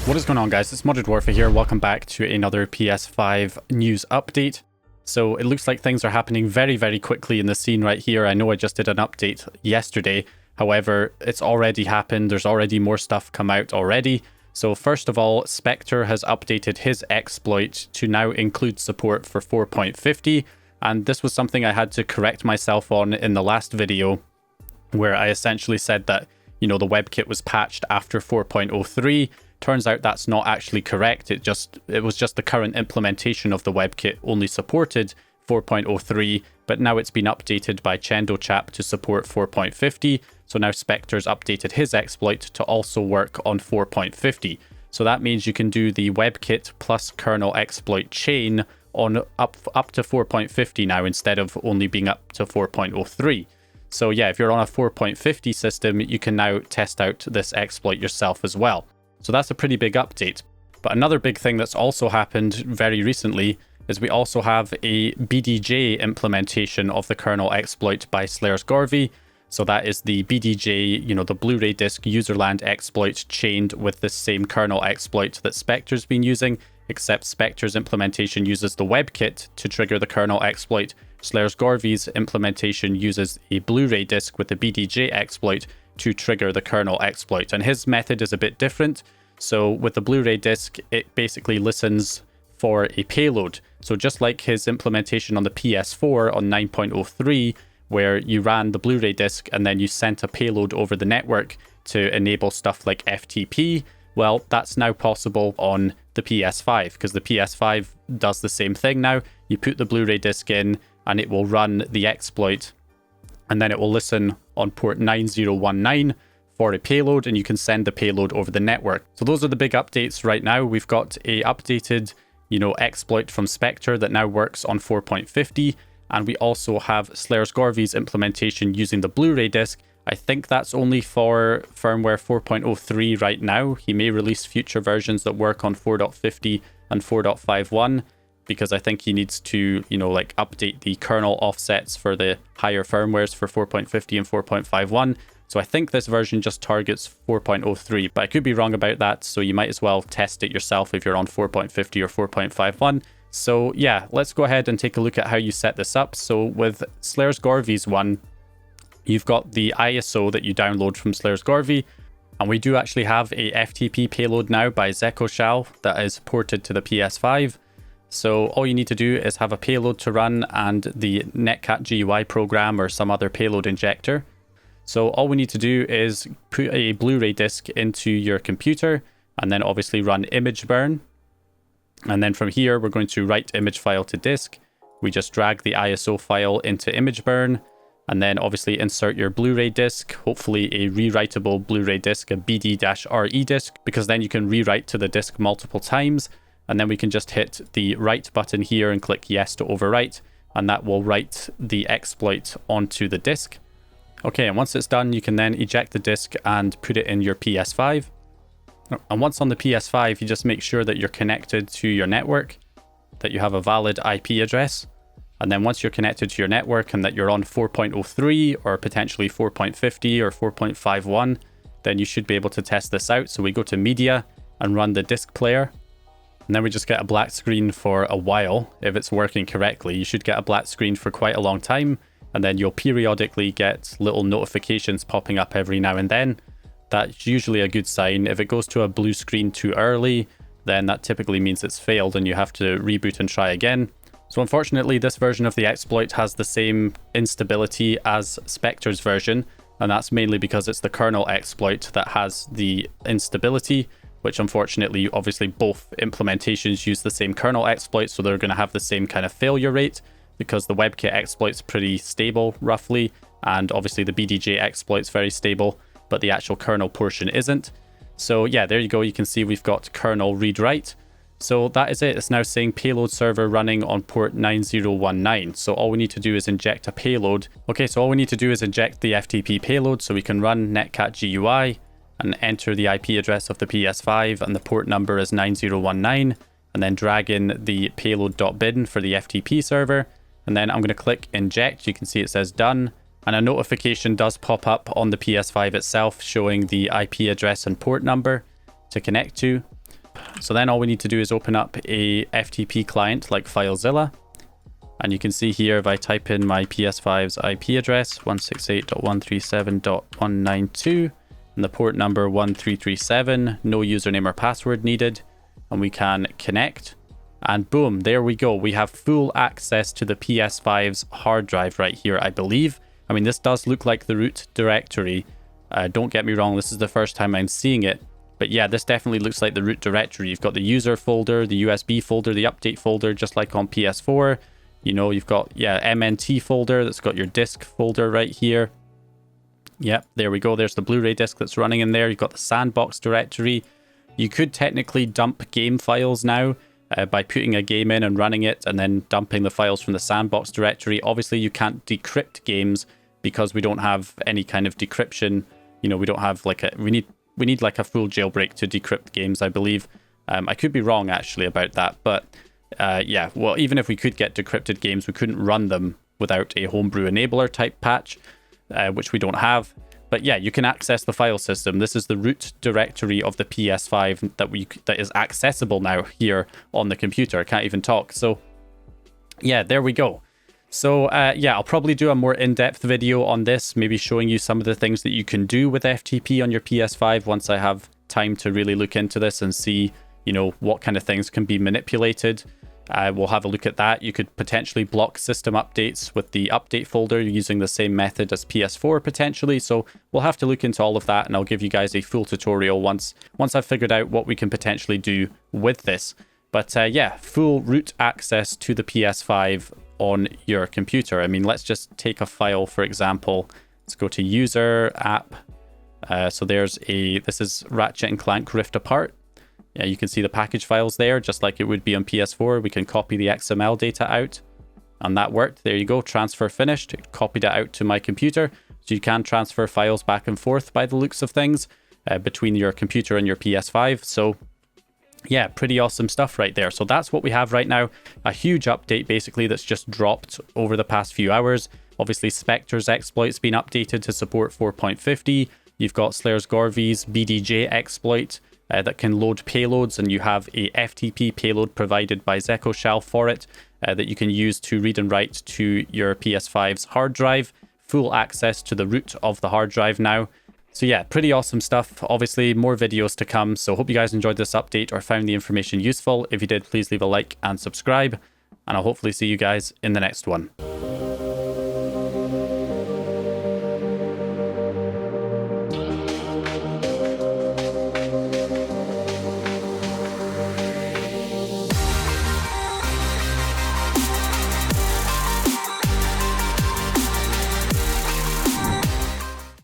What is going on, guys? It's Modded Warfare here. Welcome back to another PS5 news update. So it looks like things are happening very, very quickly in the scene right here. I know I just did an update yesterday. However, it's already happened. There's already more stuff come out already. So first of all, Specter has updated his exploit to now include support for 4.50. And this was something I had to correct myself on in the last video, where I essentially said that, you know, the WebKit was patched after 4.03. Turns out that's not actually correct. It was just the current implementation of the WebKit only supported 4.03, but now it's been updated by ChendoChap to support 4.50. So now Specter's updated his exploit to also work on 4.50. So that means you can do the WebKit plus kernel exploit chain on up to 4.50 now, instead of only being up to 4.03. So yeah, if you're on a 4.50 system, you can now test out this exploit yourself as well. So that's a pretty big update. But another big thing that's also happened very recently is we also have a BDJ implementation of the kernel exploit by Sleirsgoevy. So that is the BDJ, you know, the Blu-ray disc userland exploit chained with the same kernel exploit that Specter's been using, except Specter's implementation uses the WebKit to trigger the kernel exploit. Sleirsgoevy's implementation uses a Blu-ray disc with the BDJ exploit to trigger the kernel exploit. And his method is a bit different. So with the Blu-ray disc, it basically listens for a payload. So just like his implementation on the PS4 on 9.03, where you ran the Blu-ray disc and then you sent a payload over the network to enable stuff like FTP, well, that's now possible on the PS5, because the PS5 does the same thing now. You put the Blu-ray disc in and it will run the exploit, and then it will listen on port 9019 for a payload, and you can send the payload over the network. So those are the big updates right now. We've got a updated, you know, exploit from Specter that now works on 4.50, and we also have Sleirsgoevy's implementation using the Blu-ray disc. I think that's only for firmware 4.03 right now. He may release future versions that work on 4.50 and 4.51, because I think he needs to, you know, like update the kernel offsets for the higher firmwares for 4.50 and 4.51. So I think this version just targets 4.03, but I could be wrong about that. So you might as well test it yourself if you're on 4.50 or 4.51. So yeah, let's go ahead and take a look at how you set this up. So with Sleirsgoevy's one, you've got the ISO that you download from Sleirsgoevy, and we do actually have a FTP payload now by notzecoxao that is ported to the PS5. So all you need to do is have a payload to run and the netcat GUI program or some other payload injector. So all we need to do is put a Blu-ray disc into your computer and then obviously run image burn. And then from here, we're going to write image file to disk. We just drag the ISO file into image burn, and then obviously insert your Blu-ray disc, hopefully a rewritable Blu-ray disc, a BD-RE disc, because then you can rewrite to the disc multiple times. And then we can just hit the write button here and click yes to overwrite, and that will write the exploit onto the disk. Okay, and once it's done, you can then eject the disk and put it in your PS5. And once on the PS5, you just make sure that you're connected to your network, that you have a valid IP address. And then once you're connected to your network and that you're on 4.03 or potentially 4.50 or 4.51, then you should be able to test this out. So we go to media and run the disk player. And then we just get a black screen for a while. If it's working correctly, you should get a black screen for quite a long time. And then you'll periodically get little notifications popping up every now and then. That's usually a good sign. If it goes to a blue screen too early, then that typically means it's failed and you have to reboot and try again. So unfortunately, this version of the exploit has the same instability as Specter's version. And that's mainly because it's the kernel exploit that has the instability, which unfortunately, obviously both implementations use the same kernel exploit, so they're going to have the same kind of failure rate, because the WebKit exploit's pretty stable, roughly, and obviously the BDJ exploit's very stable, but the actual kernel portion isn't. So yeah, there you go. You can see we've got kernel read-write. So that is it. It's now saying payload server running on port 9019. So all we need to do is inject a payload. Okay, so all we need to do is inject the FTP payload, so we can run netcat GUI and enter the IP address of the PS5, and the port number is 9019, and then drag in the payload.bin for the FTP server. And then I'm going to click inject. You can see it says done. And a notification does pop up on the PS5 itself showing the IP address and port number to connect to. So then all we need to do is open up a FTP client like FileZilla. And you can see here, if I type in my PS5's IP address, 168.137.192, and the port number 1337, no username or password needed, and we can connect. And boom, there we go. We have full access to the PS5's hard drive right here, I believe. I mean, this does look like the root directory. Don't get me wrong, this is the first time I'm seeing it. But yeah, this definitely looks like the root directory. You've got the user folder, the USB folder, the update folder, just like on PS4. You know, you've got, yeah, MNT folder that's got your disk folder right here. Yep, there we go. There's the Blu-ray disc that's running in there. You've got the sandbox directory. You could technically dump game files now by putting a game in and running it and then dumping the files from the sandbox directory. Obviously, you can't decrypt games because we don't have any kind of decryption. You know, we don't have like we need like a full jailbreak to decrypt games, I believe. I could be wrong actually about that, but yeah, well, even if we could get decrypted games, we couldn't run them without a homebrew enabler type patch, which we don't have. But yeah, you can access the file system. This is the root directory of the PS5 that is accessible now here on the computer. I can't even talk. So yeah, there we go. So yeah, I'll probably do a more in-depth video on this, maybe showing you some of the things that you can do with FTP on your PS5 once I have time to really look into this and see, you know, what kind of things can be manipulated. We'll have a look at that. You could potentially block system updates with the update folder using the same method as PS4 potentially. So we'll have to look into all of that, and I'll give you guys a full tutorial once I've figured out what we can potentially do with this. But yeah, full root access to the PS5 on your computer. I mean, let's just take a file, for example. Let's go to user app. So this is Ratchet and Clank Rift Apart. Yeah, you can see the package files there, just like it would be on PS4. We can copy the XML data out, and that worked. There you go, transfer finished. It copied it out to my computer. So you can transfer files back and forth by the looks of things between your computer and your PS5. So yeah, pretty awesome stuff right there. So that's what we have right now. A huge update basically that's just dropped over the past few hours. Obviously, Specter's exploit's been updated to support 4.50. You've got Sleirsgoevy's BDJ exploit that can load payloads, and you have a FTP payload provided by notzecoxao for it that you can use to read and write to your PS5's hard drive. Full access to the root of the hard drive now. So yeah, pretty awesome stuff. Obviously, more videos to come. So hope you guys enjoyed this update or found the information useful. If you did, please leave a like and subscribe. And I'll hopefully see you guys in the next one.